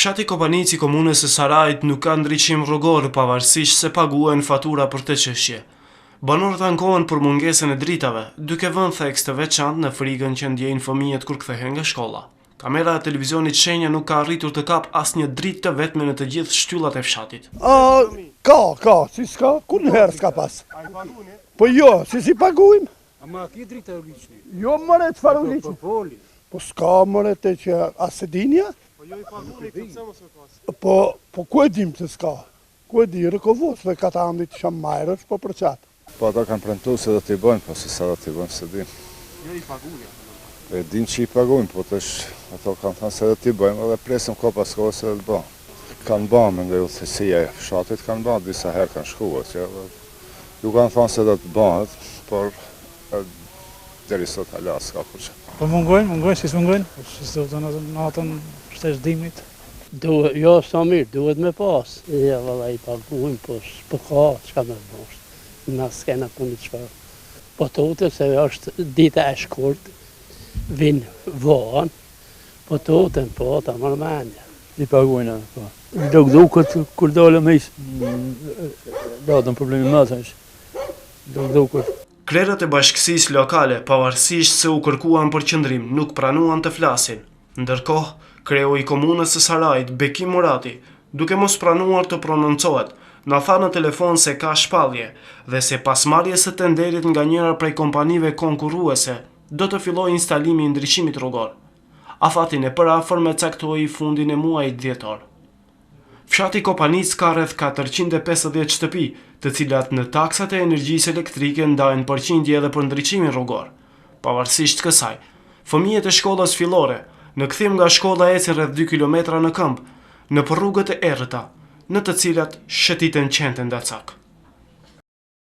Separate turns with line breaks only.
Fshati Kopanici i komunës së Sarajit nuk ka ndriçim rrugor pavarësisht se paguhen fatura për të çështje. Banorët ankohen për mungesën e dritave, duke vënë theks të veçantë në frikën që ndjejnë fëmijët kur kthehen nga shkolla. Kamera e televizionit Shenja nuk ka arritur të kap asnjë dritë të vetme në të gjithë shtyllat e fshatit.
Ka, si s'ka, kur në herë s'ka pas. Po jo, si pagujmë.
A ma ki dritë e uliqni?
Jo mëre të farë uliqni. Po s'ka mëre të që asedinja.
Po jo i paguni, pëse mos e pas?
Po ku e dim të s'ka? Ku e di, rëkovosve ka ta andit shamajrës, po për qatë.
Po ata kanë premtuar se do t'i bëjnë, po se sa do t'i bëjnë se dim.
Jo i paguni.
E dim që i pagujnë, po tash ato kanë thënë se do t'i bëjmë edhe presim ko pas kohë se do të bëjmë. Kanë bënë me nga udhëheqësia e fshatit, kanë bënë, disa herë kanë shkuar, që ju kanë thënë se do të bëhet, por deri sot hala s'ka kur që.
Po mungojnë, si s'mungojnë, si s'do të natën shtesh dimit.
Jo, sa mirë, duhet me pas. Ja, valla i pagujnë, po ka, çka me bësh. Na s'kena punë çfarë. Po tote se është dita e shkurt, vinë vonë, po tote po ta marr mendja.
I pagujnë, po. Duket kur dalëm hiç, datën problemi më thash. Duket.
Krerët e bashkësisë lokale, pavarësisht se u kërkuan për qëndrim, nuk pranuan të flasin. Ndërkohë, kreu i komunës së Sarajit, Bekim Murati, duke mos pranuar të prononcohet, na tha në telefon se ka shpallje dhe se pas marrjes së tenderit nga njëra prej kompanive konkurruese, do të fillojë instalimi i ndriçimit rrugor. Afatin e përafër me caktoi fundin e muajit dhjetor. Fshati Kopanic ka rreth 450 shtëpi, të cilat në taksat e energjisë elektrike ndajnë përqindje edhe për ndriçimin rrugor. Pavarësisht kësaj, fëmijët e shkollës fillore në kthim nga shkolla ecin rreth 2 kilometra në këmbë, në rrugët e errëta, në të cilat shëtiten qente ndacak.